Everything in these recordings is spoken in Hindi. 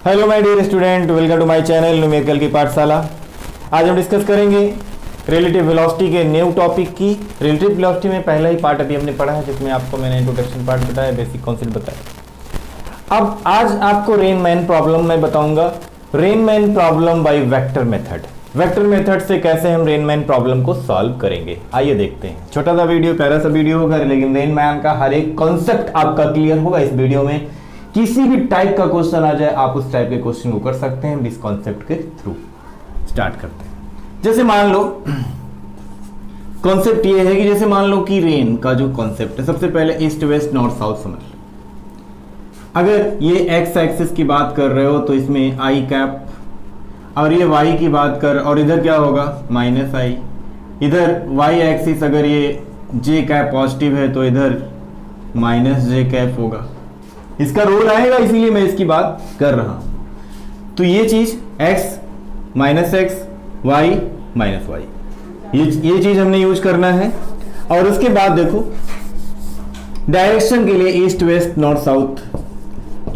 Hello my dear student, welcome to my channel numerical की पाठशाला। आज हम डिस्कस करेंगे रिलेटिव वेलोसिटी के न्यू टॉपिक की। रिलेटिव वेलोसिटी में पहला ही पार्ट अभी हमने पढ़ा है, जिसमें आपको मैंने इंट्रोडक्शन पार्ट बताया, बेसिक कॉन्सेप्ट बताया। अब आज आपको रेनमैन प्रॉब्लम मैं बताऊंगा, Rain Man problem by vector method. Vector method से कैसे हम रेनमैन प्रॉब्लम को सॉल्व करेंगे, आइए देखते हैं। छोटा सा वीडियो, प्यारा सा वीडियो होगा, लेकिन रेनमैन का हर एक कॉन्सेप्ट आपका क्लियर होगा इस वीडियो में। किसी भी टाइप का क्वेश्चन आ जाए, आप उस टाइप के क्वेश्चन को कर सकते हैं इस कॉन्सेप्ट के थ्रू। स्टार्ट करते हैं। जैसे मान लो कॉन्सेप्ट ये है कि जैसे मान लो कि रेन का जो कॉन्सेप्ट है, सबसे पहले ईस्ट वेस्ट नॉर्थ साउथ समझ लो। अगर ये एक्स एक्सिस की बात कर रहे हो तो इसमें आई कैप, और ये वाई की बात कर, और इधर क्या होगा माइनस आई। इधर वाई एक्सिस अगर ये जे कैप पॉजिटिव है तो इधर माइनस जे कैप होगा। इसका रोल आएगा, इसीलिए मैं इसकी बात कर रहा हूं। तो ये चीज x minus x, y minus y, ये चीज हमने यूज करना है। और उसके बाद देखो डायरेक्शन के लिए east west north south,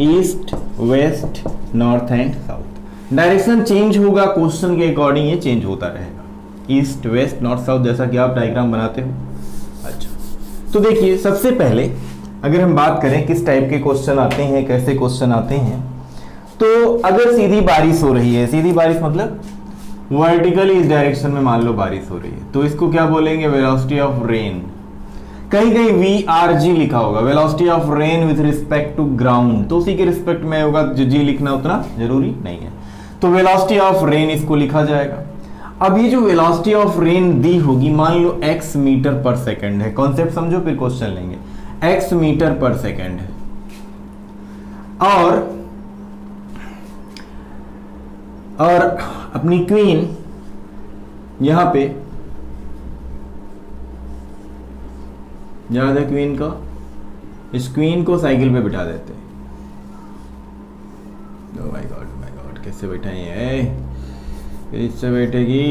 east west north and south. Direction change होगा क्वेश्चन के अकॉर्डिंग, ये चेंज होता रहेगा ईस्ट वेस्ट नॉर्थ साउथ, जैसा कि आप डायग्राम बनाते हो। अच्छा, तो देखिए सबसे पहले अगर हम बात करें किस टाइप के क्वेश्चन आते हैं, कैसे क्वेश्चन आते हैं, तो अगर सीधी बारिश हो रही है, सीधी बारिश मतलब वर्टिकली इस डायरेक्शन में मान लो बारिश हो रही है, तो इसको क्या बोलेंगे, वेलोसिटी ऑफ रेन। कहीं कहीं VRG लिखा होगा, velocity of rain with respect to ground, तो उसी के रिस्पेक्ट में होगा, जो जी लिखना उतना जरूरी नहीं है। तो वेलोसिटी ऑफ रेन इसको लिखा जाएगा। अब ये जो वेलोसिटी ऑफ रेन दी होगी, मान लो x मीटर पर सेकंड है, कॉन्सेप्ट समझो फिर क्वेश्चन लेंगे। x मीटर पर सेकंड है, और अपनी क्वीन यहां पे, याद है क्वीन का, इस क्वीन को साइकिल पे बिठा देते हैं। ओह माय गॉड, कैसे बैठाएं, इससे बैठेगी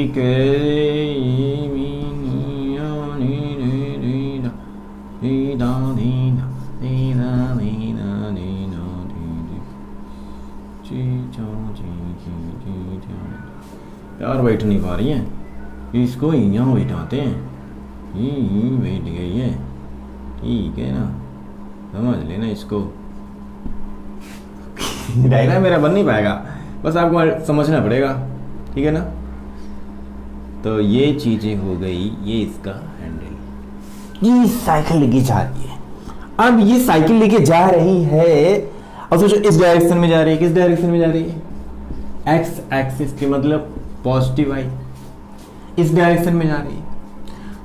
यार, बैठ नहीं पा रही है, इसको यहाँ बैठाते हैं, बैठ गई है, ठीक है ना, समझ लेना इसको। डायग्राम मेरा बन नहीं पाएगा, बस आपको समझना पड़ेगा, ठीक है ना। तो ये चीजें हो गई, ये इसका हैंडल, ये साइकिल लेके जा रही है। अब ये साइकिल लेके जा रही है, और सोचो इस डायरेक्शन में जा रही है, किस डायरेक्शन में जा रही है, एक्स एक्सिस के मतलब पॉजिटिव आई, इस डायरेक्शन में जा रही है।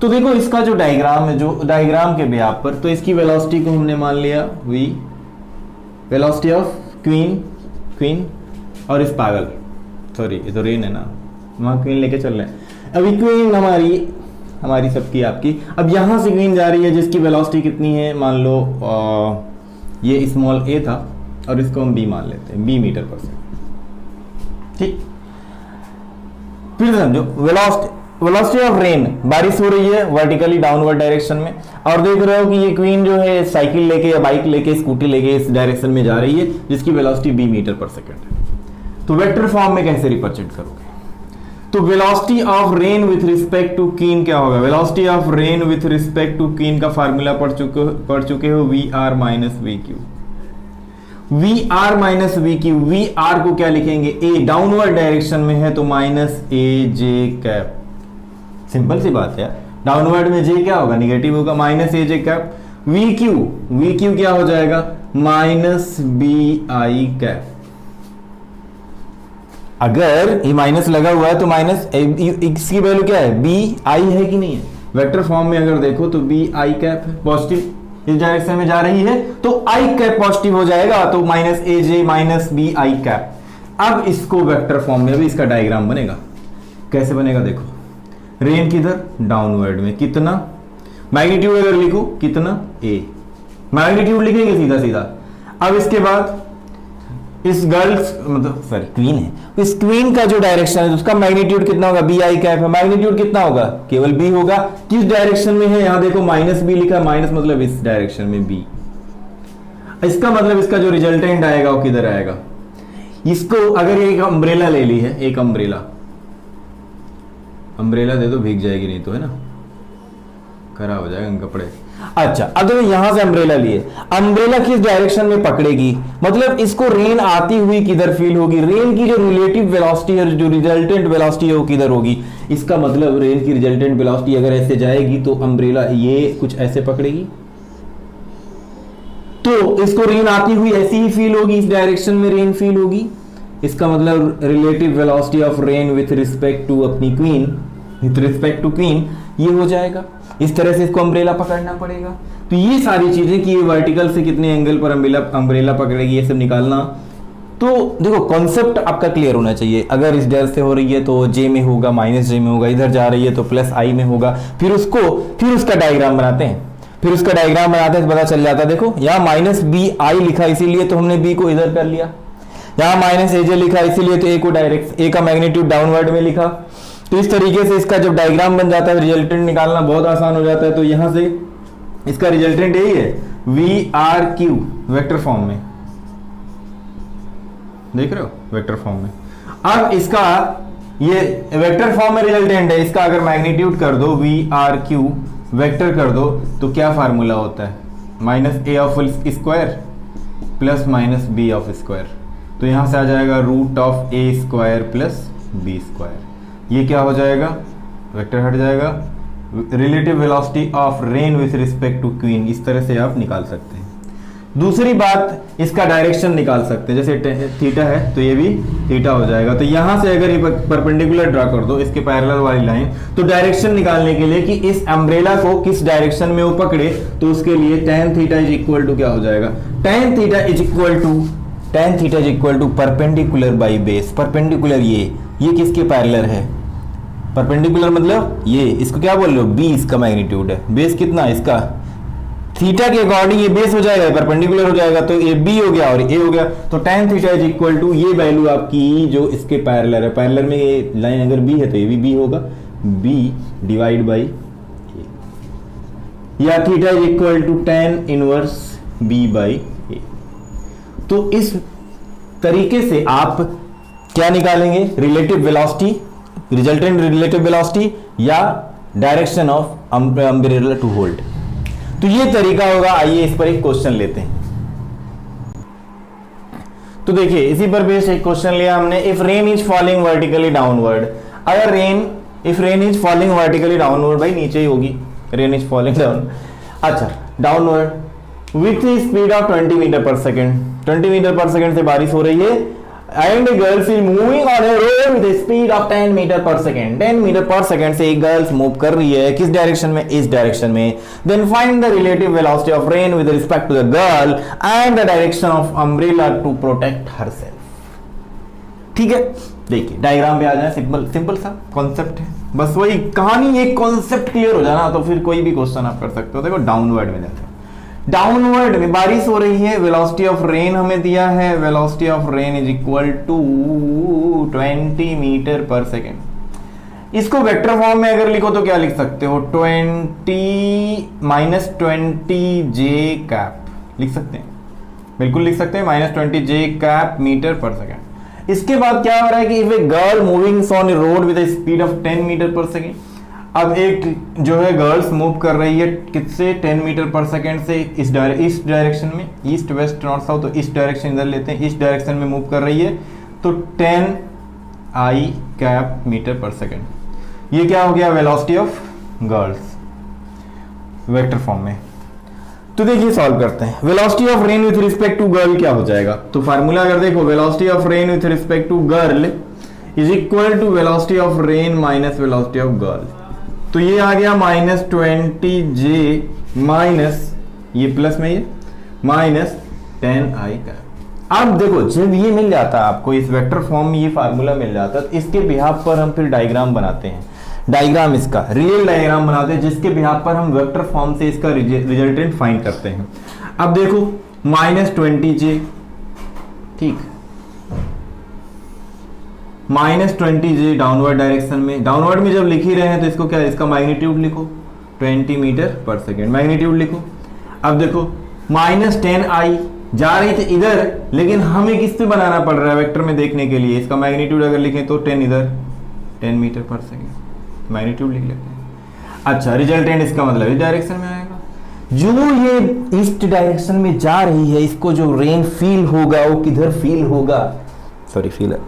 तो देखो इसका जो डायग्राम है, जो डायग्राम के बेस पर, तो इसकी वेलोसिटी को हमने मान लिया v, वेलोसिटी ऑफ क्वीन, और इस पागल, सॉरी ये तो रेन है ना, वहां क्वीन लेके चल रहे हैं। अभी क्वीन हमारी सबकी आपकी, अब यहां से क्वीन जा रही है, जिसकी वेलोसिटी कितनी है, मान लो ये स्मॉल a था, और इसको हम b मान लेते हैं, b मीटर पर सेकंड, ठीक। फिर समझो वेलोसिटी ऑफ रेन, बारिश हो रही है वर्टिकली डाउनवर्ड डायरेक्शन में, और देख रहे हो कि ये क्वीन जो है साइकिल लेके या बाइक लेके, स्कूटी लेके इस डायरेक्शन में जा रही है, जिसकी velocity b metre per second है। तो वेक्टर फॉर्म में कैसे रिप्रेजेंट करोगे, तो velocity of rain with respect to queen क्या होगा, velocity of rain with respect to queen का फार्मूला पढ़ चुके हो, VR minus VQ। VR minus VQ, VR को क्या लिखेंगे, A डाउनवर्ड डायरेक्शन में है तो माइनस AJ कैप, सिंपल सी बात है। डाउनवर्ड में J क्या होगा, निगेटिव होगा, माइनस AJ कैप। VQ क्या हो जाएगा, माइनस BI कैप। अगर ये माइनस लगा हुआ है तो माइनस, इसकी वैल्यू क्या है, BI है कि नहीं है। वेक्टर फॉर्म में अगर देखो तो BI कैप है, पॉजिटिव इस डायरेक्शन में जा रही है, तो I कैप पॉजिटिव हो जाएगा, तो minus AJ minus BI cap. अब इसको वेक्टर फॉर्म में, अभी इसका डायग्राम बनेगा, कैसे बनेगा देखो, रेन किधर, डाउनवर्ड में, कितना मैग्नीट्यूड अगर लिखो, कितना A, मैग्नीट्यूड लिखेंगे सीधा सीधा। अब इसके बाद इस गर्ल्स मतलब सॉरी क्वीन है, इस क्वीन का जो डायरेक्शन है उसका मैग्नीट्यूड कितना होगा, BI कैप है, मैग्नीट्यूड कितना होगा, केवल B होगा। किस डायरेक्शन में है, यहां देखो माइनस B लिखा, माइनस मतलब इस डायरेक्शन में B। इसका मतलब इसका जो रिजल्टेंट आएगा वो किधर आएगा, इसको अगर एक अम्ब्रेला ले ली है, एक अम्ब्रेला दे दो, भीग जाएगी नहीं तो, है ना, खराब हो जाएगा कपड़े। अच्छा, अगर यहां से अम्ब्रेला लिए, अम्ब्रेला किस डायरेक्शन में पकड़ेगी, मतलब इसको रेन आती हुई किधर फील होगी, रेन की जो रिलेटिव वेलोसिटी है, जो रिजल्टेंट वेलोसिटी है वो किधर होगी। इसका मतलब रेन की रिजल्टेंट वेलोसिटी अगर ऐसे जाएगी तो अम्ब्रेला ये कुछ ऐसे पकड़ेगी, तो इसको रेन आती हुई ऐसी ही फील होगी, इस डायरेक्शन में रेन फील होगी। इसका मतलब relative velocity of rain with respect to अपनी queen, with respect to queen, ये हो जाएगा। इस तरह से इसको अम्ब्रेला पकड़ना पड़ेगा। तो ये सारी चीजें कि ये वर्टिकल से कितने एंगल पर अम्ब्रेला पकड़ेगी, ये सब निकालना। तो देखो कॉन्सेप्ट आपका क्लियर होना चाहिए। अगर इस डर से हो रही है तो जे में होगा, माइनस जे में होगा, इधर जा रही है तो प्लस आई में होगा। फिर उसका डायग्राम बनाते हैं, तो पता चल जाता है। देखो यहाँ माइनस बी आई लिखा इसीलिए तो हमने बी को इधर कर लिया, यहाँ माइनस एजे लिखा इसीलिए तो ए को डायरेक्ट, ए का मैग्नीट्यूड डाउनवर्ड में लिखा। तो इस तरीके से इसका जब डायग्राम बन जाता है, रिजल्टेंट निकालना बहुत आसान हो जाता है। तो यहां से इसका रिजल्टेंट यही है, V are Q vector form में, देख रहे हो, वेक्टर फॉर्म में। अब इसका ये वेक्टर फॉर्म में रिजल्टेंट है, इसका अगर मैग्नीट्यूड कर दो, वी आर क्यू वेक्टर कर दो, तो क्या फार्मूला होता है, minus A of square plus minus B of square. तो यहां से आ जाएगा root of A square plus B square. ये क्या हो जाएगा, वेक्टर हट जाएगा, relative velocity of rain with respect to queen. इस तरह से आप निकाल सकते हैं। दूसरी बात, इसका डायरेक्शन निकाल सकते हैं। जैसे थीटा है तो ये भी थीटा हो जाएगा। तो यहां से अगर ये परपेंडिकुलर ड्रा कर दो इसके पैरेलल वाली लाइन, तो डायरेक्शन निकालने के लिए कि इस अम्ब्रेला को किस डायरेक्शन में वो पकड़े, तो उसके लिए tan theta is equal to क्या हो जाएगा, tan theta is equal to perpendicular by base. Perpendicular ये किसके पैरेलल है, परपेंडिकुलर मतलब ये, इसको क्या बोल रहे हो, बी इसका मैग्नीट्यूड है, बेस कितना है इसका, थीटा के अकॉर्डिंग ये बेस हो जाएगा, परपेंडिकुलर हो जाएगा, तो ये बी हो गया और ए हो गया। तो tan theta is equal to ये वैल्यू आपकी जो इसके पैरेलल है, पैरेलल में ये लाइन अगर बी है तो ये भी बी होगा, बी डिवाइड बाई ए, या theta is equal to tan inverse B by A. तो इस तरीके से आप क्या निकालेंगे, relative velocity, resultant relative velocity या direction of umbrella to hold. तो ये तरीका होगा। आइए इस पर एक क्वेश्चन लेते हैं। तो देखिए इसी पर बेस्ड एक क्वेश्चन लिया हमने, if rain is falling vertically downward. अगर if rain is falling vertically downward, भाई नीचे ही होगी, रेन इज फॉलिंग डाउन, अच्छा downward with speed of 20 metre पर सेकेंड, 20 मीटर पर सेकेंड से बारिश हो रही है, and girls is moving on a road with speed of 10 metre पर सेकेंड। 10 मीटर पर सेकेंड से एक गर्ल्स मूव कर रही है, किस डायरेक्शन में, इस डायरेक्शन में। Then find the relative velocity of rain with respect to the girl and the direction of umbrella to protect herself. ठीक है, देखिए डायग्राम पे आ जाए, सिंपल सा कॉन्सेप्ट है, बस वही कहानी, एक कॉन्सेप्ट क्लियर हो जाना तो फिर कोई भी क्वेश्चन आप कर सकते हो। देखो डाउनवर्ड में जाते हैं, डाउनवर्ड में बारिश हो रही है, वेलोसिटी ऑफ रेन हमें दिया है, velocity of rain is equal to 20 metre पर सेकेंड। इसको वेक्टर फॉर्म में अगर लिखो तो क्या लिख सकते हो, 20 जे कैप लिख सकते हैं, बिल्कुल लिख सकते हैं, -20 जे कैप मीटर पर सेकेंड। इसके बाद क्या हो रहा है कि if a girl moving on a road with speed of 10 metre पर सेकेंड। अब एक जो है गर्ल्स मूव कर रही है किससे, 10 मीटर पर सेकेंड से इस डायरेक्शन में, ईस्ट वेस्ट नॉर्थ साउथ, तो इस डायरेक्शन इधर लेते हैं, इस डायरेक्शन में मूव कर रही है, तो 10 आई कैप मीटर पर सेकेंड। ये क्या हो गया, velocity of girls vector form में। तो देखिए सॉल्व करते हैं, velocity of rain with respect to girl क्या हो जाएगा। तो फार्मूला अगर देखो, velocity of rain with respect to girl is equal to velocity of rain minus velocity of girl. तो ये आ गया -20 जे माइनस ये प्लस में ये माइनस 10 आई का। अब देखो जब ये मिल जाता है आपको, इस वेक्टर फॉर्म में ये फार्मूला मिल जाता है, तो इसके बिहाफ पर हम फिर डायग्राम बनाते हैं, डायग्राम इसका रियल डायग्राम बनाते हैं, जिसके बिहाफ पर हम वेक्टर फॉर्म से इसका रिजल्टेंट फाइंड करते हैं। अब देखो -20 जे, ठीक, -20 जे डाउनवर्ड डायरेक्शन में, डाउनवर्ड में जब लिख ही रहे हैं तो इसको क्या, इसका मैग्नीट्यूड लिखो 20 मीटर पर सेकेंड, मैग्नीट्यूड लिखो। अब देखो -10 आई जा रही थी इधर, लेकिन हमें किस पे बनाना पड़ रहा है वेक्टर में देखने के लिए। इसका मैग्नीट्यूड अगर लिखें तो 10 इधर 10 मीटर पर सेकेंड मैग्नीट्यूड लिख लेते हैं। अच्छा, रिजल्टेंट इसका मतलब इस डायरेक्शन में आएगा। जो ये ईस्ट डायरेक्शन में जा रही है, इसको जो रेन फील होगा वो किधर फील होगा, सॉरी फील है,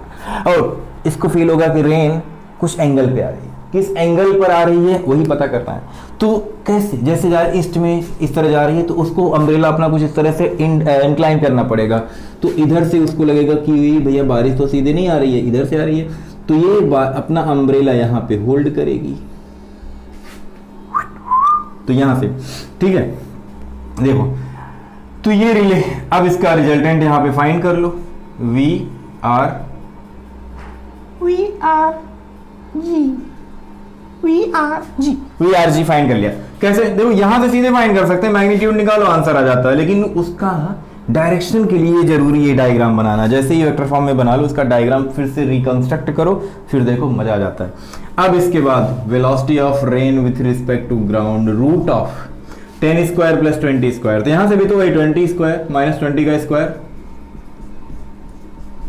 और इसको फील होगा कि रेन कुछ एंगल पे आ रही है। किस एंगल पर आ रही है वही पता करना है। तो कैसे, जैसे जा ईस्ट में इस तरह जा रही है तो उसको अम्ब्रेला अपना कुछ इस तरह से इंक्लाइन करना पड़ेगा। तो इधर से उसको लगेगा कि भैया बारिश तो सीधे नहीं आ रही है, इधर से आ रही है, तो ये अपना अम्ब्रेला यहाँ पे होल्ड करेगी, तो यहां से, ठीक है। देखो, तो ये रिले, अब इसका रिजल्टेंट यहां पे फाइंड कर लो, वी आर जी फाइंड कर लिया। कैसे, देखो यहां से सीधे फाइंड कर सकते हैं, मैग्नीट्यूड निकालो आंसर आ जाता है, लेकिन उसका डायरेक्शन के लिए जरूरी है डायग्राम बनाना। जैसे ही वेक्टर फॉर्म में बना लो, उसका डायग्राम फिर से रिकंस्ट्रक्ट करो, फिर देखो मजा आ जाता है। अब इसके बाद velocity of rain with respect to ground, root of 10 square plus 20 square, तो यहां से भी तो वही 20 स्क्वायर माइनस 20 का स्क्वायर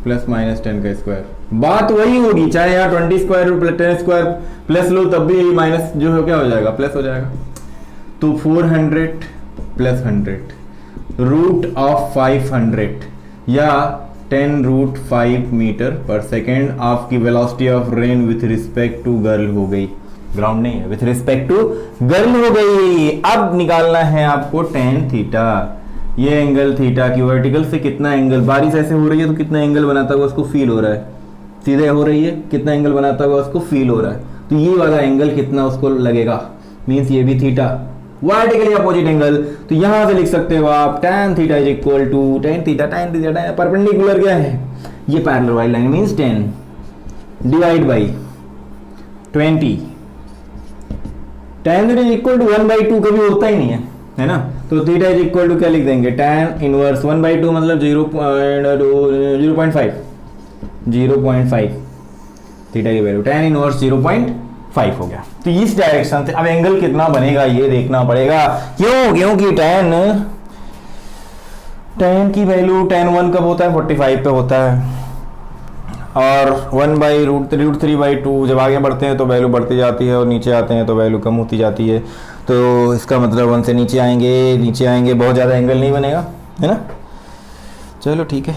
प्लस माइनस 10 का स्क्वायर, बात वही होगी, चाहे यहाँ 20 स्क्वायर 10 स्क्वायर प्लस लो तब भी माइनस जो है क्या हो जाएगा, प्लस हो जाएगा। तो 400 प्लस 100 रूट ऑफ 500 या 10 रूट 5 मीटर पर सेकेंड आपकी velocity of rain with respect to girl हो गई, ग्राउंड नहीं है, विथ रिस्पेक्ट टू गर्ल हो गई। अब निकालना है आपको tan थीटा, ये एंगल थीटा की वर्टिकल से कितना एंगल, बारिश ऐसे हो रही है तो कितना एंगल बनाता हुआ उसको फील हो रहा है, सीधे हो रही है कितना एंगल बनाता हुआ उसको फील हो रहा है, तो ये वाला एंगल कितना उसको लगेगा, मीन्स ये भी थीटा, वर्टिकली अपोजिट एंगल। तो यहां से लिख सकते हो आप tan theta is equal to tan theta perpendicular क्या है, ये पैरेलल वाली line means 10 divide by 20, tan theta is equal to 1/2 कभी होता ही नहीं है ना, तो थीटा इज इक्वल टू क्या लिख देंगे, tan इनवर्स 1/2 मतलब 0.5 थीटा की वैल्यू tan इनवर्स 0.5 हो गया। तो इस डायरेक्शन से अब एंगल कितना बनेगा ये देखना पड़ेगा, क्योंकि tan की वैल्यू tan 1 कब होता है, 45 पे होता है, और 1/√3/2 जब आगे बढ़ते हैं तो वैल्यू बढ़ती जाती है और नीचे आते हैं तो वैल्यू कम होती जाती है। तो इसका मतलब 1 से नीचे आएंगे बहुत ज़्यादा एंगल नहीं बनेगा, है ना। चलो ठीक है,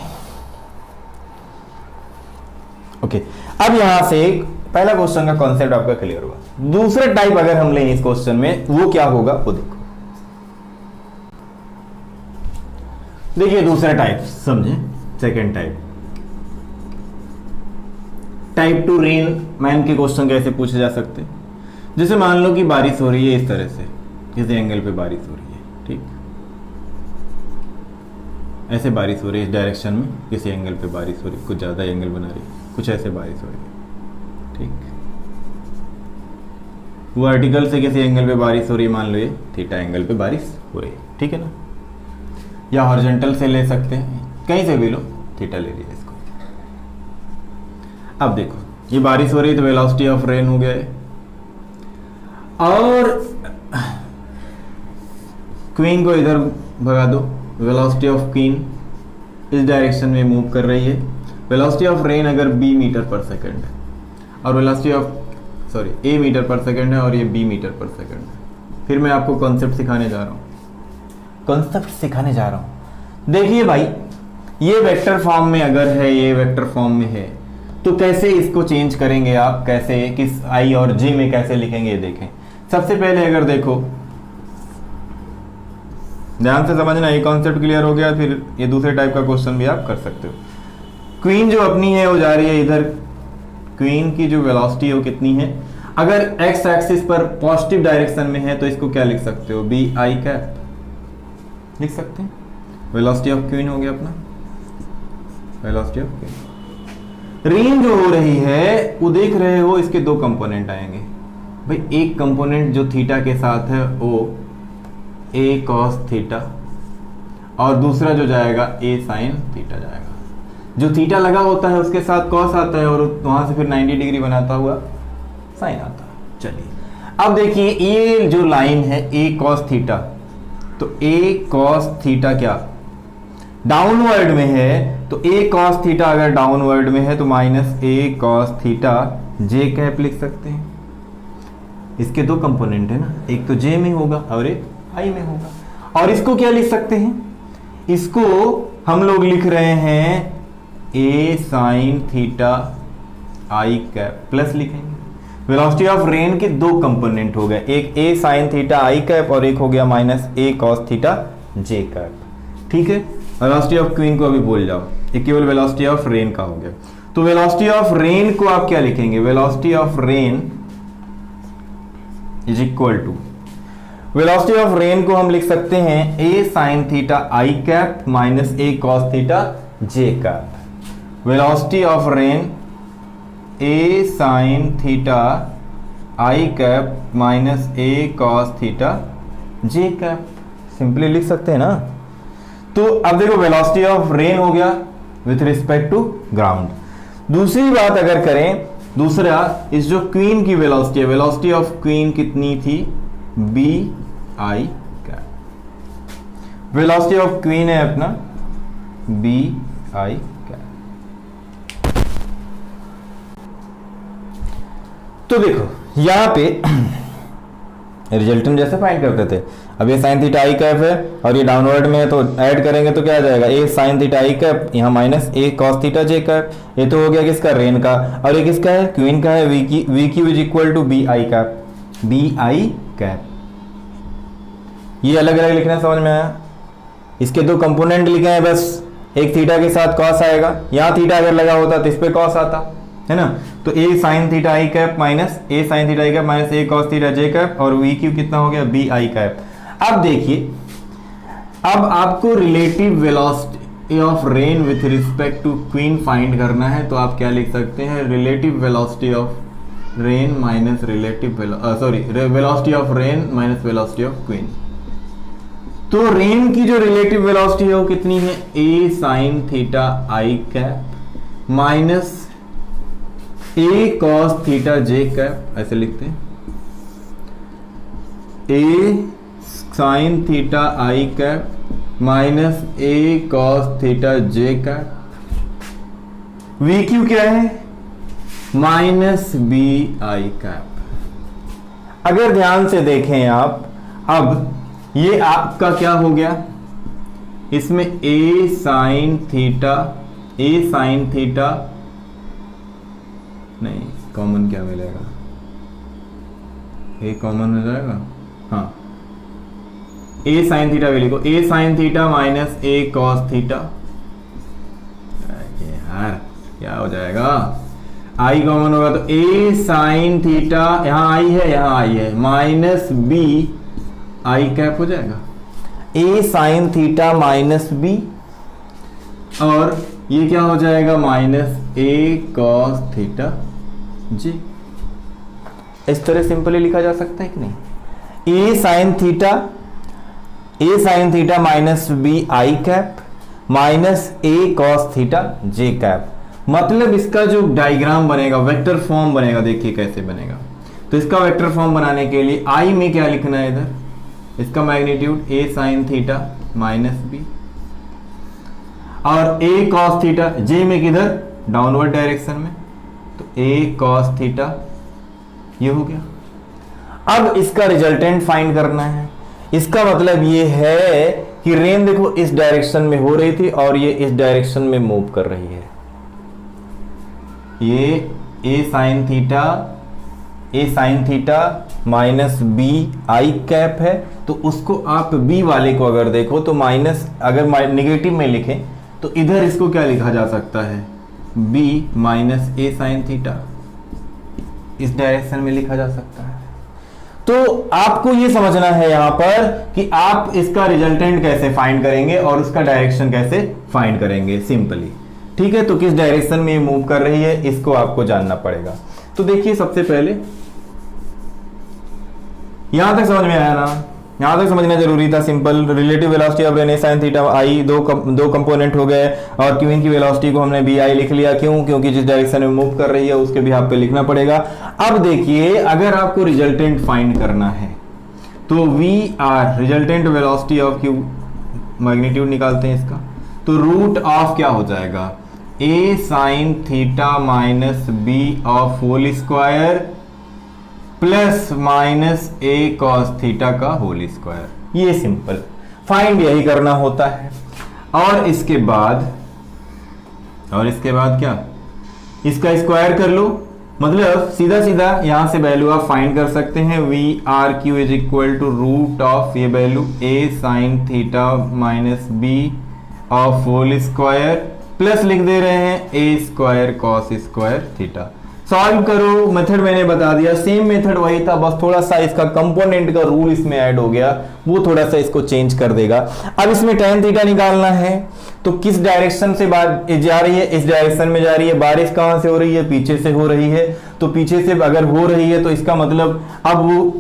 ओके। अब यहां से पहला क्वेश्चन का कॉन्सेप्ट आपका क्लियर होगा। दूसरा टाइप अगर हम लें इस क्वेश्चन में, वो क्या होगा वो देखो। देखिए दूसरा टाइप समझे, second type two rain man के क्वेश्चन कैसे पूछे जा सकते हैं। जैसे मान लो कि बारिश हो रही है इस तरह से, किसी एंगल पे बारिश हो रही है, ठीक, ऐसे बारिश हो रही है इस डायरेक्शन में, किसी एंगल पे बारिश हो रही है, कुछ ज़्यादा एंगल बना रही है, कुछ ऐसे बारिश हो रही है, ठीक। वर्टिकल से किसी एंगल पे बारिश हो रही है, मान लो ये थीटा एंगल पे बारिश हो रही है, ठीक है ना, या हॉरिजॉन्टल से ले सकते हैं, कहीं से भी लो, थीटा ले लिया इसको। अब देखो ये बारिश हो रही है तो वेलोसिटी ऑफ रेन हो गया है, और क्वीन को इधर भगा दो, वेलोसिटी ऑफ क्वीन इस डायरेक्शन में मूव कर रही है। वेलोसिटी ऑफ रेन अगर b मीटर पर सेकंड है और velocity of a metre per second है और ये b मीटर पर सेकंड है। फिर मैं आपको कॉन्सेप्ट सिखाने जा रहा हूं, देखिए भाई ये वेक्टर फॉर्म में अगर है, ये वेक्टर फॉर्म में है, तो कैसे इसको चेंज करेंगे आप, कैसे किस i और j में कैसे लिखेंगे ये देखें। सबसे पहले अगर देखो, ध्यान से समझना, ये कॉन्सेप्ट क्लियर हो गया, फिर ये दूसरे टाइप का क्वेश्चन भी आप कर सकते हो। क्वीन जो अपनी है वो जा रही है इधर, क्वीन की जो वेलोसिटी है वो कितनी है, अगर एक्स एक्सिस पर पॉजिटिव डायरेक्शन में है तो इसको क्या लिख सकते हो, बी आई कैप लिख सकते हैं। वेलोसिटी ऑफ क्वीन हो गया अपना, वेलोसिटी ऑफ क्वीन। रेन जो हो रही है वो देख रहे हो, इसके दो कंपोनेंट आएंगे भाई, एक कंपोनेंट जो थीटा के साथ है वो ए कॉस थीटा, और दूसरा जो जाएगा ए साइन थीटा जाएगा। जो थीटा लगा होता है उसके साथ कॉस आता है और वहां से फिर 90 डिग्री बनाता हुआ साइन आता है। चलिए अब देखिए ये जो लाइन है ए कॉस थीटा, तो ए कॉस थीटा क्या, डाउनवर्ड में है तो a cos थीटा अगर डाउनवर्ड में है तो minus a cos theta j cap लिख सकते हैं। इसके दो कंपोनेंट है ना, एक तो j में होगा और एक i में होगा। और इसको क्या लिख सकते हैं, इसको हम लोग लिख रहे हैं a sin theta i cap plus लिखेंगे। वेलोसिटी ऑफ रेन के दो कंपोनेंट हो गए, एक a sin theta i cap और एक हो गया minus a cos theta j cap. ठीक है, वेलोसिटी ऑफ क्वीन को अभी भूल जाओ, ये केवल वेलोसिटी ऑफ रेन का हो गया। तो वेलोसिटी ऑफ रेन को आप क्या लिखेंगे, velocity of rain is equal to, velocity of rain को हम लिख सकते हैं a sin theta i cap minus a cos theta j cap. Velocity of rain a sin theta i cap minus a cos theta j cap, simply लिख सकते हैं ना। तो अब देखो वेलोसिटी ऑफ रेन हो गया विथ रिस्पेक्ट टू ग्राउंड। दूसरी बात अगर करें, दूसरा इस जो क्वीन की वेलोसिटी है, वेलोसिटी ऑफ क्वीन कितनी थी, B I cap. Velocity of queen है अपना बी आई कैप। तो देखो यहां पे रिजल्टेंट जैसे फाइंड करते थे, अब ये साइन थीटा आई कैप है और ये डाउनवर्ड में है तो ऐड करेंगे तो क्या आ जाएगा, ए साइन थीटा आई कैप यहाँ माइनस ए कॉस थीटा जे कैप। ये तो हो गया किसका, रेन का। और ये किसका है, क्वीन का है, V Q is equal to B I cap, B I cap. ये अलग अलग लिखना समझ में आया। इसके दो कंपोनेंट लिखे हैं बस, एक थीटा के साथ कॉस आएगा, यहाँ थीटा अगर लगा होता तो इस पे कॉस आता है ना। तो ए sine theta I cap minus a sine theta I cap minus A cos theta J cap और वी क्यू कितना हो गया, बी आई कैप। अब देखिए, अब आपको relative velocity of rain with respect to queen find करना है, तो आप क्या लिख सकते हैं, relative velocity of rain minus relative velocity of rain minus velocity of queen. तो रेन की जो रिलेटिव वेलोसिटी है वो कितनी है, A sine theta I cap minus A cos theta J cap, ऐसे लिखते हैं, A sine theta I cap minus A cos theta J cap. We Q क्या है, माइनस बी आई कैप। अगर ध्यान से देखें आप, अब ये आपका क्या हो गया, इसमें ए साइन थीटा नहीं, कॉमन क्या मिलेगा, ए कॉमन हो जाएगा, हाँ, ए साइन थीटा भी लिखो, ए साइन थीटा माइनस ए कॉस थीटा। यार क्या हो जाएगा, आई कॉमन होगा तो ए साइन थीटा, यहां आई है यहां आई है, माइनस बी आई कैप हो जाएगा, ए साइन थीटा माइनस बी, और ये क्या हो जाएगा, माइनस ए कॉस थीटा जी। इस तरह सिंपली लिखा जा सकता है कि नहीं, A sine theta minus B I cap minus A cos theta J cap. मतलब इसका जो डायग्राम बनेगा, वेक्टर फॉर्म बनेगा, देखिए कैसे बनेगा। तो इसका वेक्टर फॉर्म बनाने के लिए आई में क्या लिखना है, इधर इसका magnitude A sine theta minus B, और ए कॉस थीटा, जे में किधर, डाउनवर्ड डायरेक्शन में, तो ए कॉस थीटा, ये हो गया। अब इसका रिजल्टेंट फाइंड करना है। इसका मतलब ये है कि रेन देखो इस डायरेक्शन में हो रही थी और ये इस डायरेक्शन में मूव कर रही है। ये A sine theta minus B I cap है, तो उसको आप बी वाले को अगर देखो तो माइनस, अगर निगेटिव में लिखें तो इधर इसको क्या लिखा जा सकता है, B minus a sine theta, इस डायरेक्शन में लिखा जा सकता है। तो आपको ये समझना है यहां पर कि आप इसका रिजल्टेंट कैसे फाइंड करेंगे और उसका डायरेक्शन कैसे फाइंड करेंगे, सिंपली। ठीक है, तो किस डायरेक्शन में ये मूव कर रही है इसको आपको जानना पड़ेगा। तो देखिए सबसे पहले यहां तक समझ में आया ना, यहां तक समझना जरूरी था, simple. Relative velocity of rain sine theta i, दो कंपोनेंट हो गए, और क्वीन की वेलोसिटी को हमने बी आई लिख लिया। क्यों, क्योंकि जिस डायरेक्शन में मूव कर रही है उसके भी आप पे लिखना पड़ेगा। अब देखिए, अगर आपको रिजल्टेंट फाइंड करना है तो we r, resultant velocity of q, magnitude निकालते हैं इसका, तो रूट ऑफ क्या हो जाएगा, ए sine theta minus B of whole square plus minus A cos theta का होल स्क्वायर। ये सिंपल फाइंड यही करना होता है। और इसके बाद क्या, इसका स्क्वायर कर लो, मतलब सीधा सीधा यहां से वैल्यू आप फाइंड कर सकते हैं। V are Q is equal to root of ये value a sine theta minus B of whole square plus लिख दे रहे हैं a square cos square theta. Solve करो, मेथड मैंने बता दिया, सेम मेथड वही था, बस थोड़ा सा इसका कंपोनेंट का रूल इसमें ऐड हो गया, वो थोड़ा सा इसको चेंज कर देगा। अब इसमें tan थीटा निकालना है, तो किस डायरेक्शन से जा रही है, इस डायरेक्शन में जा रही है। बारिश कहां से हो रही है, पीछे से हो रही है, तो पीछे से अगर हो रही है तो इसका मतलब अब वो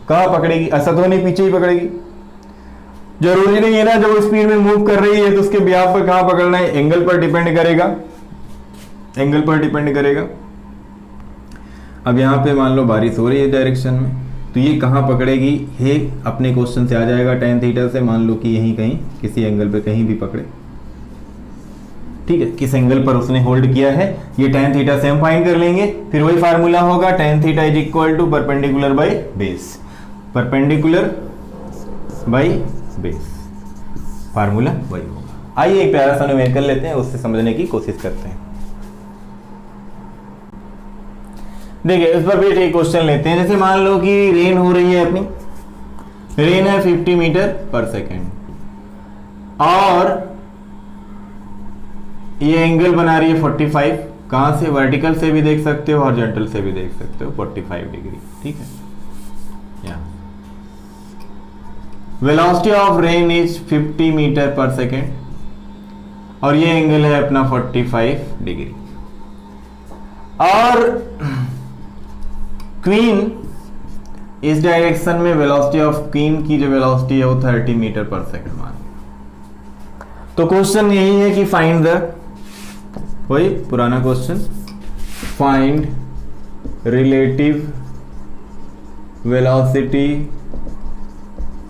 कहां पकड़ेगी, ऐसा तो नहीं पीछे ही पकड़ेगी, जरूरी नहीं है ना। जब वो स्पीड में मूव कर रही है तो उसके बिहाफ पर कहां पकड़ना है, एंगल पर डिपेंड करेगा, एंगल पर डिपेंड करेगा। अब यहाँ पे मान लो बारिश हो रही है डायरेक्शन में, तो ये कहाँ पकड़ेगी, ये अपने क्वेश्चन से आ जाएगा tan थीटा से। मान लो कि यहीं कहीं किसी एंगल पे कहीं भी पकड़े, ठीक है, किस एंगल पर उसने होल्ड किया है, ये tan थीटा से हम फाइंड कर लेंगे। फिर वही फार्मूला होगा tan theta is equal to perpendicular by base, perpendicular by base, formula वही होगा। आइए एक प्यारा सा न्यूमेरिकल कर लेते हैं, उससे समझने की कोशिश करते हैं। देखिए इस पर भी एक क्वेश्चन लेते हैं। जैसे मान लो कि रेन हो रही है, अपनी रेन है 50 मीटर पर सेकेंड, और ये एंगल बना रही है 45। कहां से, वर्टिकल से भी देख सकते हो, हॉरिजॉन्टल से भी देख सकते हो, 45 डिग्री, ठीक है। यहां velocity of rain is 50 metre पर सेकेंड, और ये एंगल है अपना 45 डिग्री, और क्वीन इस डायरेक्शन में वेलोसिटी ऑफ क्वीन की जो वेलोसिटी है वो 30 मीटर पर सेकंड मान। तो क्वेश्चन यही है कि फाइंड द, वही पुराना question, find relative velocity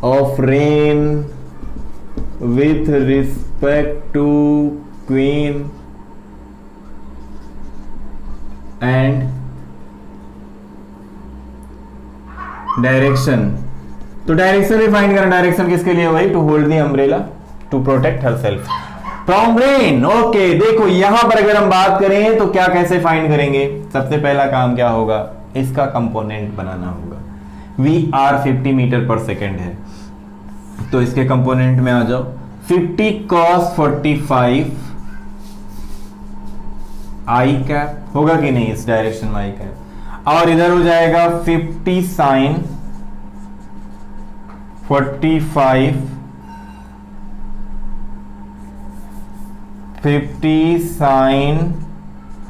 of rain with respect to queen and direction. तो डायरेक्शन भी फाइंड करना, डायरेक्शन किसके लिए, वही to hold the umbrella to protect herself from rain. Okay, देखो यहां पर अगर हम बात करें तो क्या कैसे फाइंड करेंगे, सबसे पहला काम क्या होगा, इसका कंपोनेंट बनाना होगा। वी आर 50 मीटर पर सेकेंड है, तो इसके कंपोनेंट में आ जाओ। 50 cos 45 आई कैप होगा कि नहीं, इस डायरेक्शन में आई कैप, और इधर हो जाएगा 50 साइन 45 50 साइन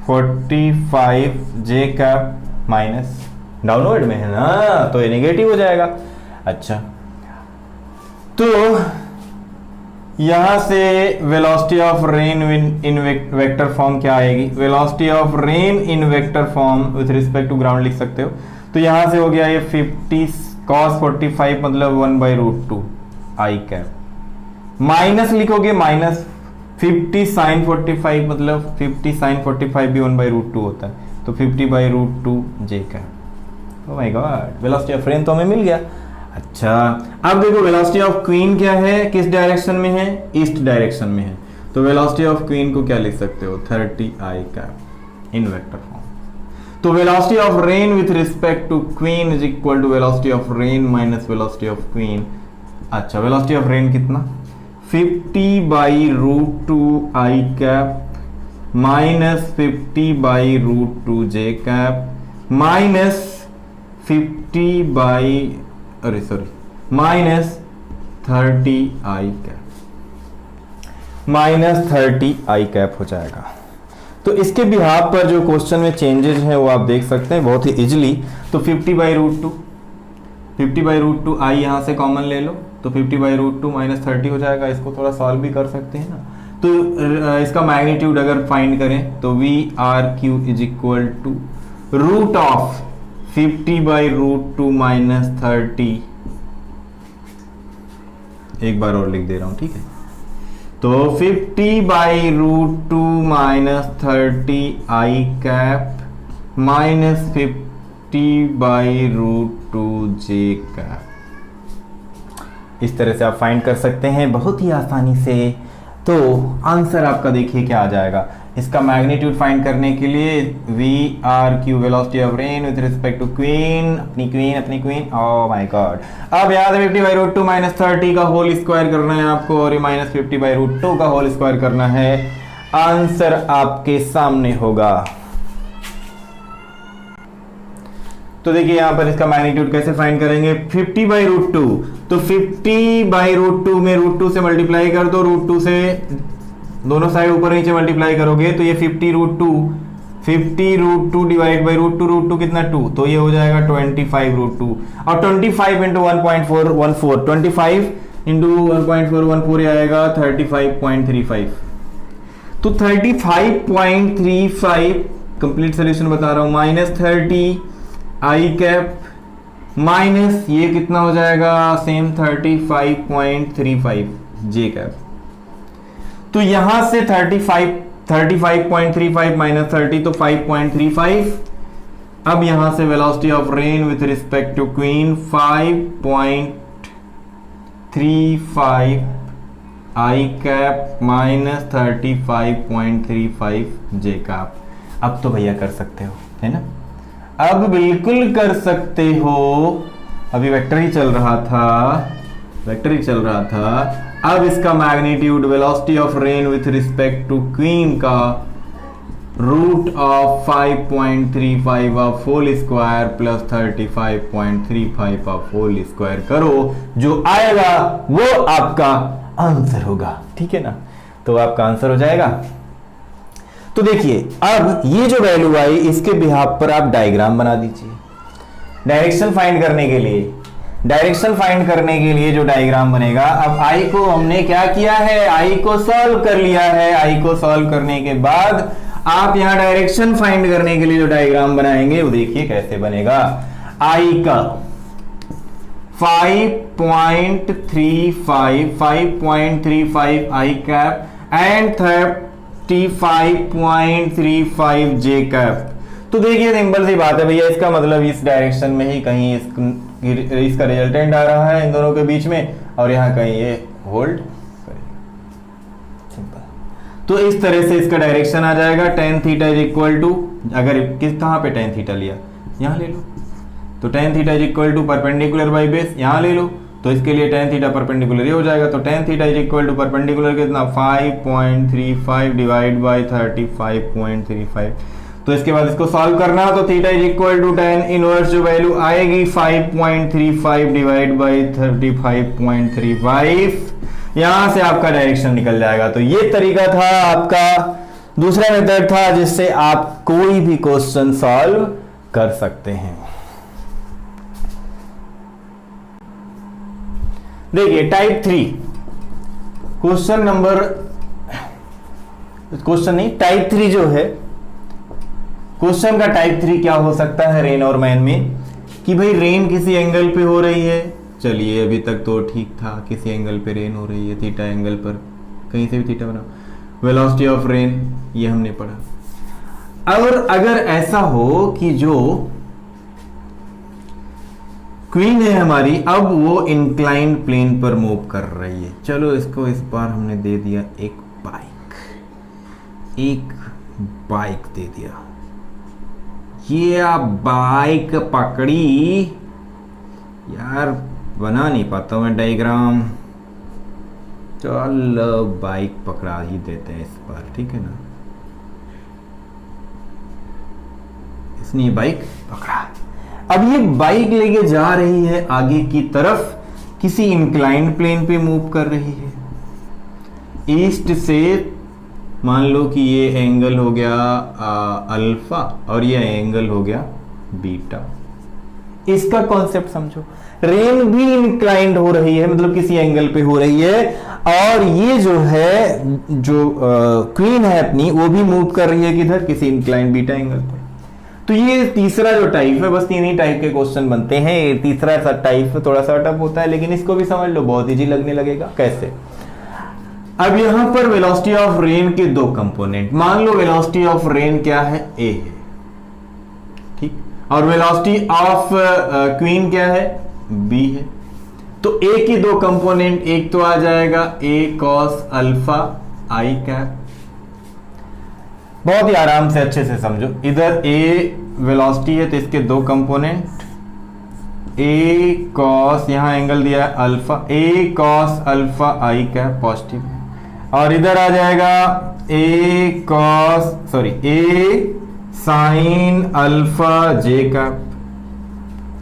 45 जे कैप माइनस, डाउनवर्ड में है ना, तो ये नेगेटिव हो जाएगा। अच्छा, तो यहां से velocity of rain in vector form क्या आएगी, velocity of rain in vector form with respect to ground लिख सकते हो। तो यहां से हो गया ये 50 cos 45 मतलब 1/√2 आई कैप, माइनस लिखोगे माइनस 50 sin 45 मतलब 50 sin 45 भी 1/√2 होता है, तो 50/√2 जे cap. Oh my god, velocity of rain तो हमें मिल गया। अच्छा, अब देखो वेलोसिटी ऑफ क्वीन क्या है, किस डायरेक्शन में है, ईस्ट डायरेक्शन में है, तो वेलोसिटी ऑफ क्वीन को क्या लिख सकते हो, 30 I cap in vector form. तो velocity of rain with respect to queen is equal to velocity of rain minus velocity of queen. अच्छा, वेलोसिटी ऑफ रेन कितना, 50/√2 I cap minus 50/√2 J cap minus 50 minus 30 I cap, minus 30 I cap हो जाएगा। तो इसके बिहाफ पर जो क्वेश्चन में चेंजेस हैं वो आप देख सकते हैं बहुत ही इजीली। तो 50/√2 आई यहां से कॉमन ले लो, तो 50/√2 माइनस 30 हो जाएगा। इसको थोड़ा सॉल्व भी कर सकते हैं ना, तो इसका मैग्नीट्यूड अगर फाइंड करें तो we are Q is equal to root of 50/√2 minus 30, एक बार और लिख दे रहा हूं, ठीक है, तो 50/√2 minus 30 I cap minus 50/√2 J cap. इस तरह से आप फाइंड कर सकते हैं बहुत ही आसानी से। तो आंसर आपका देखिए क्या आ जाएगा। इसका मैग्नीट्यूड फाइंड करने के लिए VRQ velocity of rain with respect to queen, अपनी क्वीन, ओह माय गॉड। अब याद है 50/√2 माइनस 30 का होल स्क्वायर करना है आपको और ये माइनस 50/√2 का होल स्क्वायर करना है। आंसर आपके सामने होगा। तो देखिए यहां पर इसका मैग्नीट्यूड कैसे फाइंड करेंगे। 50/√2, तो 50/√2 में √2 से मल्टीप्लाई कर दो, √2 से दोनों साइड ऊपर नीचे मल्टीप्लाई करोगे तो ये 50√2 डिवाइड बाई √2 कितना 2, तो ये हो जाएगा 25√2 और 25 इंटू 1.414 25 इंटू 1.414 आएगा 35.35। तो 35.35 कंप्लीट सोल्यूशन बता रहा हूं, माइनस 30 आई कैप माइनस ये कितना हो जाएगा सेम 35.35 जे कैप। तो यहां से 35.35 माइनस 30 तो 5.35। अब यहां से velocity of rain with respect to queen 5.35 I cap minus 35.35 J cap. अब तो भैया कर सकते हो, है ना, अब बिल्कुल कर सकते हो। अभी वेक्टर ही चल रहा था। अब इसका magnitude velocity of rain with respect to queen का root of 5.35 of whole square plus 35.35 of whole square करो, जो आएगा वो आपका आंसर होगा। ठीक है ना, तो आपका आंसर हो जाएगा। तो देखिए अब ये जो वैल्यू आई इसके बिहाफ पर आप डायग्राम बना दीजिए। डायरेक्शन फाइंड करने के लिए जो डायग्राम बनेगा, अब आई को हमने क्या किया है, आई को सॉल्व कर लिया है। आई को सॉल्व करने के बाद आप यहां डायरेक्शन फाइंड करने के लिए जो डायग्राम बनाएंगे वो देखिए कैसे बनेगा। आई का 5.35 I cap and 35.35 J cap. तो देखिए सिंपल सी बात है भैया, इसका मतलब इस डायरेक्शन में ही कहीं इसका रिजल्टेंट आ रहा है इन दोनों के बीच में और यहां कहीं ये होल्ड करेगा। सिंपल। तो इस तरह से इसका डायरेक्शन आ जाएगा tan theta is equal to, अगर कहां पे tan थीटा लिया, यहां ले लो, तो tan theta is equal to perpendicular by base, यहां ले लो, तो इसके लिए tan थीटा परपेंडिकुलर ये हो जाएगा। तो tan theta is equal to perpendicular कितना 5.35 डिवाइड बाई 35.35। तो इसके बाद इसको सॉल्व करना, तो theta is equal to tan inverse जो वैल्यू आएगी 5.35 डिवाइड बाई 35.35, यहां से आपका डायरेक्शन निकल जाएगा। तो ये तरीका था आपका, दूसरा मेथड था जिससे आप कोई भी क्वेश्चन सॉल्व कर सकते हैं। देखिए टाइप 3 टाइप 3 जो है क्वेश्चन का टाइप 3 क्या हो सकता है रेन और मैन में, कि भाई रेन किसी एंगल पे हो रही है, चलिए अभी तक तो ठीक था, किसी एंगल पे रेन हो रही है, थीटा एंगल पर, कहीं से भी थीटा बनाओ, वेलोसिटी ऑफ रेन ये हमने पढ़ा। और अगर ऐसा हो कि जो क्वीन है हमारी अब वो इंक्लाइंड प्लेन पर मूव कर रही है, चलो इसको इस बार हमने दे दिया एक बाइक दे दिया, ये बाइक पकड़ी, यार बना नहीं पाता मैं डायग्राम, चल बाइक पकड़ा ही देते हैं इस बार, ठीक है ना, इसने ये बाइक पकड़ा। अब ये बाइक लेके जा रही है आगे की तरफ, किसी इंक्लाइंड प्लेन पे मूव कर रही है, ईस्ट से मान लो कि ये एंगल हो गया अल्फा और ये एंगल हो गया बीटा। इसका कॉन्सेप्ट समझो, रेन भी इंक्लाइंड हो रही है, मतलब किसी एंगल पे हो रही है, और ये जो है जो क्वीन है अपनी वो भी मूव कर रही है किधर, किसी इंक्लाइंड बीटा एंगल पर। तो ये तीसरा जो टाइप है, बस 3 ही टाइप के क्वेश्चन बनते हैं, तीसरा टाइप थोड़ा सा टफ होता है, लेकिन इसको भी समझ लो बहुत इजी लगने लगेगा। कैसे, अब यहां पर वेलोसिटी ऑफ रेन के दो कंपोनेंट, मान लो वेलोसिटी ऑफ रेन क्या है, ए है, ठीक, और वेलोसिटी ऑफ क्वीन क्या है, बी है। तो ए की दो कंपोनेंट, एक तो आ जाएगा ए कॉस अल्फा आई कैप, बहुत ही आराम से अच्छे से समझो, इधर ए वेलोसिटी है तो इसके दो कंपोनेंट, ए कॉस, यहां एंगल दिया है alpha, A cos alpha i cap positive, और इधर आ जाएगा ए कॉस सॉरी ए साइन अल्फा जे कैप,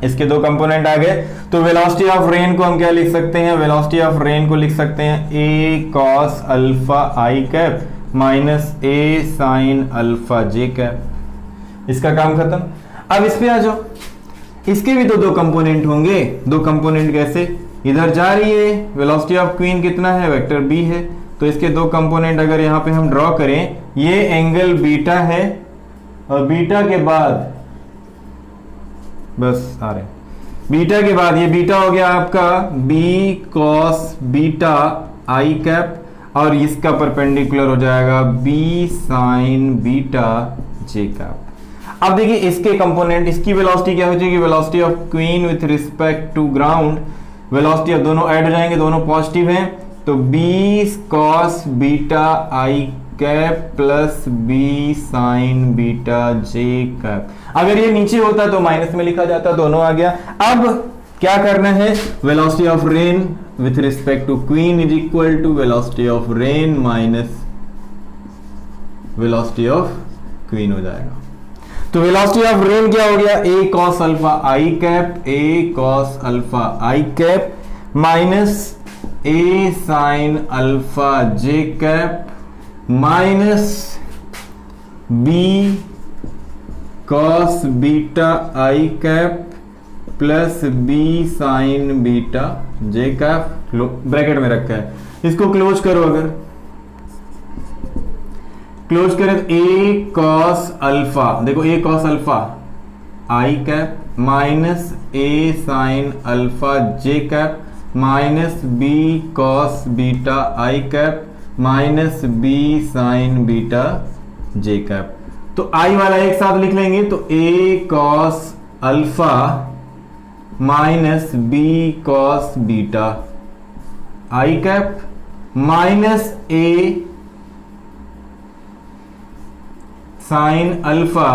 इसके दो कंपोनेंट आ गए। तो वेलोसिटी ऑफ रेन को हम क्या लिख सकते हैं, वेलोसिटी ऑफ रेन को लिख सकते हैं ए cos alpha i cap minus a sine alpha j cap. इसका काम खत्म। अब इस पे आ जाओ, इसके भी तो दो कंपोनेंट होंगे। दो कंपोनेंट कैसे, इधर जा रही है, वेलोसिटी ऑफ क्वीन कितना है, वेक्टर बी है, तो इसके दो कंपोनेंट अगर यहां पे हम ड्रॉ करें, ये एंगल बीटा है और बीटा के बाद बस आ रहे, बीटा के बाद ये बीटा हो गया आपका b cos beta i cap, और इसका परपेंडिकुलर हो जाएगा b sine beta j cap. अब देखिए इसके कंपोनेंट, इसकी वेलोसिटी क्या हो जाएगी, velocity of queen with respect to ground, velocity अब दोनों ऐड हो जाएंगे, दोनों पॉजिटिव हैं, तो b cos beta i cap plus b sine beta j cap. अगर ये नीचे होता तो माइनस में लिखा जाता, दोनों आ गया। अब क्या करना है, velocity of rain with respect to queen is equal to velocity of rain minus velocity of queen हो जाएगा। तो वेलोसिटी ऑफ रेन क्या हो गया, a cos alpha i cap, a cos alpha i cap minus a sine alpha j cap minus b cos beta i cap plus b sine beta j cap, bracket में रखा है, इसको क्लोज करो। अगर क्लोज करें तो ए कॉस अल्फा, देखो a cos alpha i cap minus a sine alpha j cap minus b cos beta i cap minus b sine beta j cap. तो आई वाला एक साथ लिख लेंगे, तो a cos alpha minus b cos beta i cap minus a sine alpha,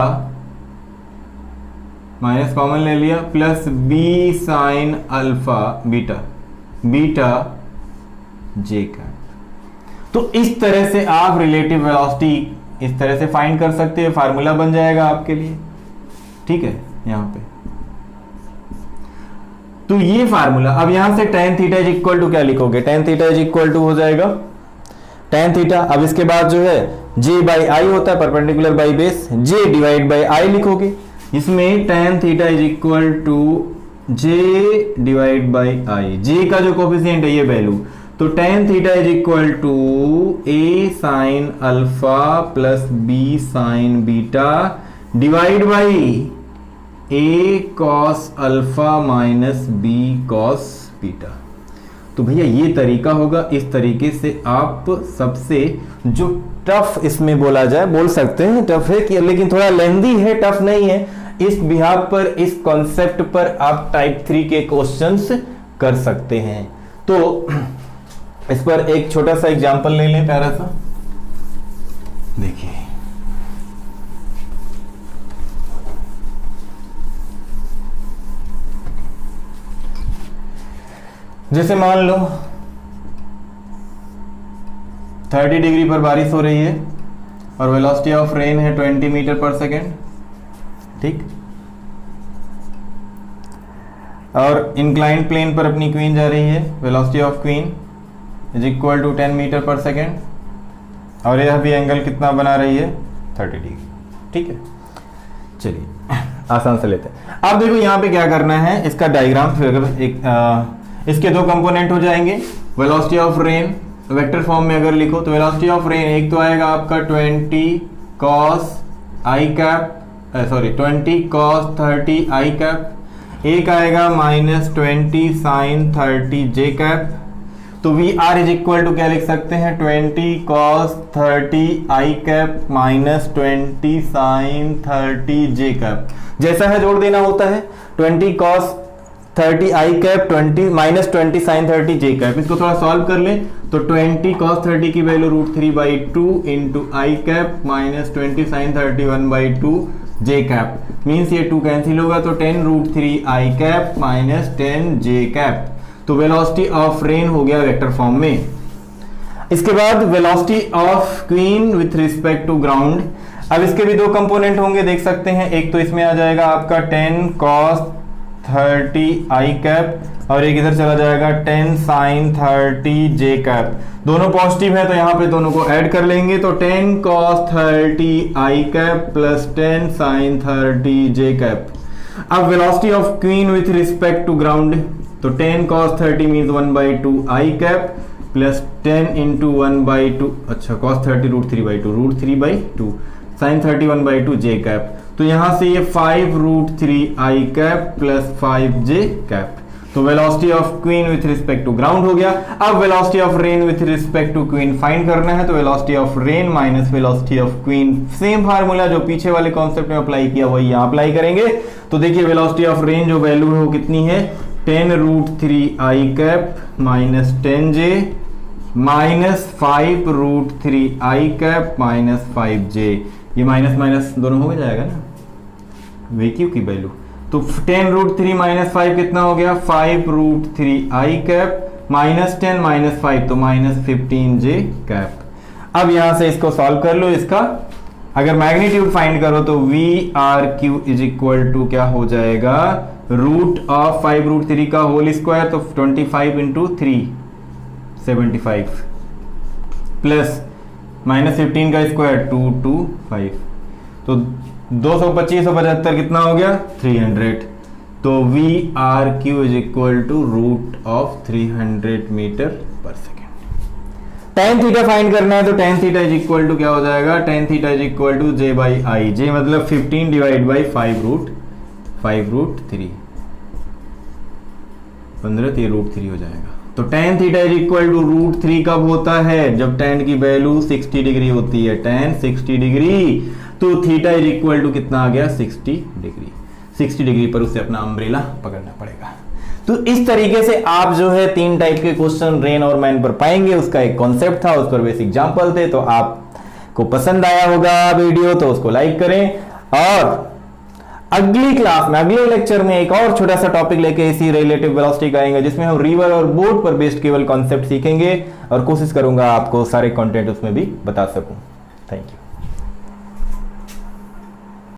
minus common ले लिया, plus b sine alpha beta beta j cap. तो इस तरह से आप रिलेटिव वेलोसिटी इस तरह से फाइंड कर सकते हैं, फार्मूला बन जाएगा आपके लिए, ठीक है। यहां पे तो ये फार्मूला, अब यहां से tan theta is equal to क्या लिखोगे, tan theta is equal to हो जाएगा tan थीटा, अब इसके बाद जो है j बाई आई होता है, perpendicular by base, j divide by I लिखोगे, इसमें tan theta is equal to j divide by I, j का जो कोफिशिएंट है ये वैल्यू, तो tan theta is equal to a sine alpha plus b sine beta divide by a cos alpha minus b cos beta. तो भैया ये तरीका होगा, इस तरीके से आप सबसे जो टफ इसमें बोला जाए बोल सकते हैं, टफ है कि लेकिन थोड़ा लेंदी है, टफ नहीं है, इस बिहाफ पर, इस कॉन्सेप्ट पर आप टाइप 3 के क्वेश्चंस कर सकते हैं। तो इस पर एक छोटा सा एग्जांपल ले लें, प्यारा सा, देखिए जैसे मान लो 30 डिग्री पर बारिश हो रही है और वेलोसिटी ऑफ रेन है 20 मीटर पर सेकेंड, ठीक, और इंक्लाइंड प्लेन पर अपनी क्वीन जा रही है, velocity of queen is equal to 10 metre पर सेकेंड, और यह भी एंगल कितना बना रही है 30 डिग्री, ठीक है। चलिए आसान से लेते हैं। अब देखो यहाँ पे क्या करना है, इसका डायग्राम फिर एक इसके दो कंपोनेंट हो जाएंगे, velocity of rain vector form में अगर लिखो तो वेलोसिटी ऑफ रेन एक तो आएगा आपका 20 cos I cap, sorry 20 cos 30 I cap, एक आएगा माइनस 20 साइन 30 जे कैप। तो we R is equal to क्या लिख सकते हैं 20 cos 30 I cap minus 20 sin 30 J cap. जैसा है जोड़ देना होता है, 20 cos 30 I cap 20 minus 20 sin 30 J cap. इसको थोड़ा सॉल्व कर लें तो 20 cos 30 की value √3/2 into I cap minus 20 sin 30 1/2 J cap. Means ये 2 कैंसिल होगा तो 10 √3 I cap minus 10 J cap. तो वेलोसिटी ऑफ रेन हो गया वेक्टर फॉर्म में। इसके बाद velocity of queen with respect to ground. अब इसके भी दो कंपोनेंट होंगे, देख सकते हैं। एक तो इसमें आ जाएगा आपका 10 cos 30 आई कैप और एक इधर चला जाएगा 10 sin 30 जे कैप। दोनों पॉजिटिव है तो यहां पे दोनों को ऐड कर लेंगे तो 10 cos 30 I cap plus 10 sin 30 J cap. अब velocity of queen with respect to ground, तो 10 cos 30 means 1/2 I cap plus 10 into 1/2, अच्छा cos 30 √3/2 sin 30 1/2 जे कैप। तो यहां से ये 5 √3 I cap plus 5 J cap. तो velocity of queen with respect to ground हो गया। अब velocity of rain with respect to queen find करना है, तो velocity of rain minus velocity of queen, same formula जो पीछे वाले कॉन्सेप्ट में अप्लाई किया वही यहां अप्लाई करेंगे। तो देखिए वेलोसिटी ऑफ रेन जो वैल्यू है वो कितनी है 10 √3 I cap minus 10 J minus 5 √3 I cap minus 5 जे। ये माइनस माइनस दोनों हो जाएगा ना वेक्यू की वैल्यू। तो 10 √3 माइनस 5 कितना हो गया 5 √3 आई कैप माइनस 10 माइनस 5 तो माइनस 15 जे कैप। अब यहां से इसको सॉल्व कर लो। इसका अगर मैग्नीट्यूड फाइंड करो तो we are Q is equal to क्या हो जाएगा रूट ऑफ 5 √3 का होल स्क्वायर, तो 25 इंटू 3 75 प्लस माइनस 15 का स्क्वायर 225, तो 225 और 75 कितना हो गया 300। तो we are Q is equal to root of 300 metre पर सेकेंड। tan थीटा फाइंड करना है तो tan theta is equal to क्या हो जाएगा tan theta is equal to j by i. J मतलब 15 डिवाइड बाई 5 √3 15 √3 हो जाएगा। तो tan theta is equal to √3 कब होता है जब tan की वैल्यू 60 डिग्री होती है, tan 60 डिग्री, तो थीटा इज इक्वल टू कितना आ गया 60 डिग्री। 60 डिग्री पर उसे अपना अम्ब्रेला पकड़ना पड़ेगा। तो इस तरीके से आप जो है 3 टाइप के क्वेश्चन रेन और मैन पर पाएंगे। उसका एक कॉन्सेप्ट था, उस पर बेसिक एग्जांपल थे। तो आपको पसंद आया होगा वीडियो तो उसको लाइक करें, और अगली क्लास में अगले लेक्चर में एक और छोटा सा टॉपिक लेके इसी रिलेटिव वेलोसिटी का आएंगे, जिसमें हम रिवर और बोट पर बेस्ड केवल कॉन्सेप्ट सीखेंगे, और कोशिश करूंगा आपको सारे कंटेंट उसमें भी बता सकूं। Thank you.